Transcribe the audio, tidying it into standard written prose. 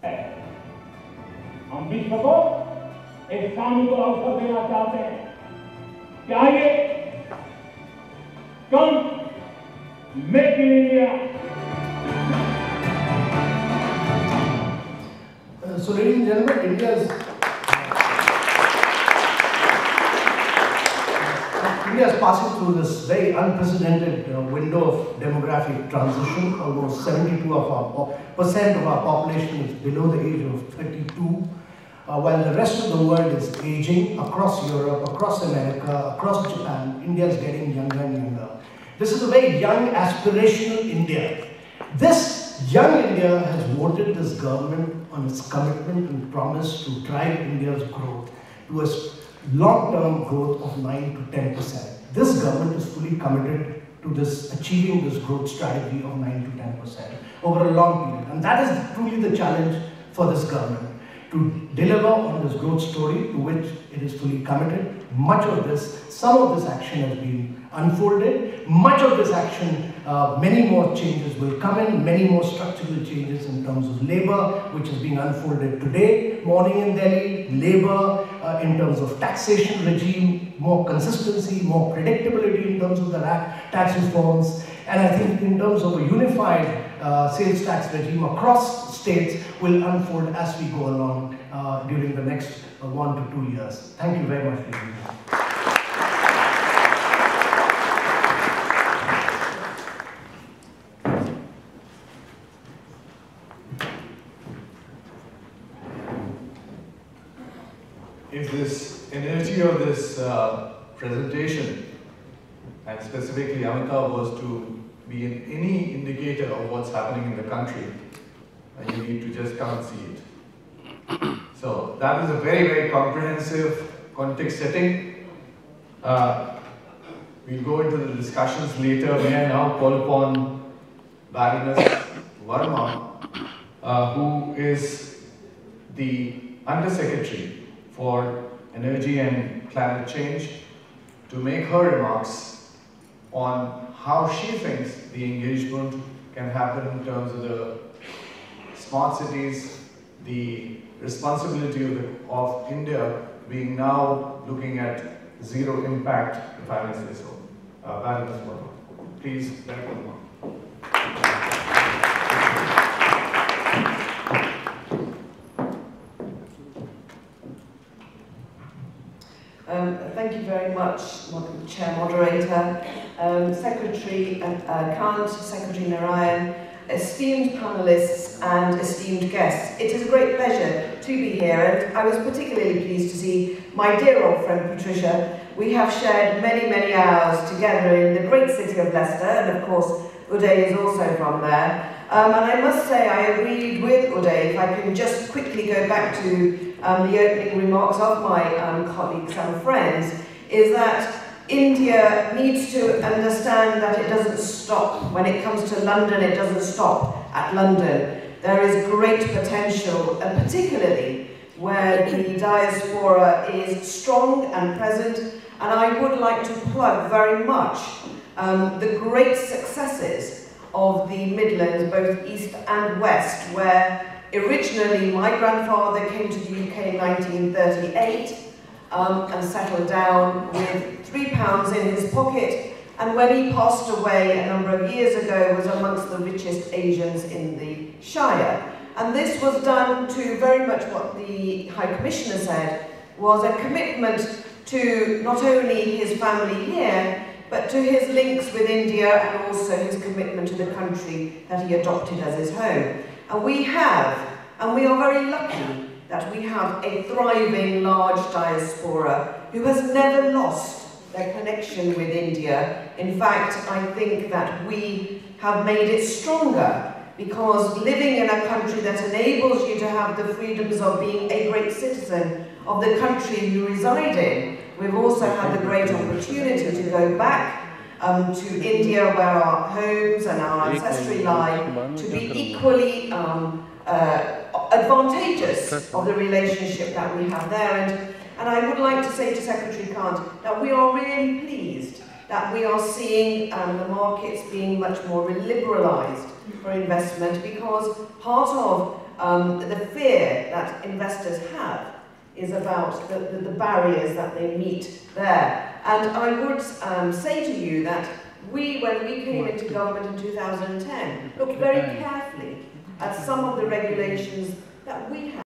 है। हम विश्व को एक सामूहिक अवसर देना चाहते हैं कि आइए कम make in India. So, ladies and gentlemen, India is passing through this very unprecedented window of demographic transition. Almost 72% of our population is below the age of 32, while the rest of the world is aging across Europe, across America, across Japan. India is getting younger and younger. This is a very young, aspirational India. This young India has voted this government on its commitment and promise to drive India's growth to a long-term growth of 9 to 10%. This government is fully committed to achieving this growth strategy of 9 to 10% over a long period. And that is truly the challenge for this government, to deliver on this growth story to which it is fully committed. Some of this action has been unfolded. Much of this action, many more changes will come in, many more structural changes in terms of labor, which is being unfolded today morning in Delhi, labor in terms of taxation regime, more consistency, more predictability in terms of the tax reforms, and I think in terms of a unified sales tax regime across states will unfold as we go along during the next 1 to 2 years. Thank you very much, ladies. If this energy of this presentation, and specifically Amitabh, was to be any indicator of what's happening in the country, you need to just come and see it. So that is a very, very comprehensive context setting. We'll go into the discussions later. May I now call upon Baroness Verma, who is the Undersecretary for Energy and Climate Change, to make her remarks on how she thinks the engagement can happen in terms of the smart cities, the responsibility of India being now looking at zero impact, if I may say so. Baroness Verma, please welcome her. Thank you very much, Chair Moderator, Secretary Kant, Secretary Narayan, esteemed panelists and esteemed guests. It is a great pleasure to be here, and I was particularly pleased to see my dear old friend Patricia. We have shared many, many hours together in the great city of Leicester, and of course Uday is also from there. And I must say I agreed with Uday, if I can just quickly go back to the opening remarks of my colleagues and friends, is that India needs to understand that it doesn't stop. When it comes to London, it doesn't stop at London. There is great potential, and particularly where the diaspora is strong and present. And I would like to plug very much the great successes of the Midlands, both East and West, where originally my grandfather came to the UK in 1938 and settled down with £3 in his pocket, and when he passed away a number of years ago was amongst the richest Asians in the Shire. And this was done to very much what the High Commissioner said, was a commitment to not only his family here, but to his links with India and also his commitment to the country that he adopted as his home. And we are very lucky that we have a thriving large diaspora who has never lost their connection with India. In fact, I think that we have made it stronger, because living in a country that enables you to have the freedoms of being a great citizen of the country you reside in, we've also had the great opportunity to go back to India, where our homes and our ancestry lie, to be equally advantageous of the relationship that we have there. And I would like to say to Secretary Kant that we are really pleased that we are seeing the markets being much more liberalised for investment, because part of the fear that investors have is about the barriers that they meet there. And I would say to you that when we came into government in 2010, looked very carefully at some of the regulations that we have.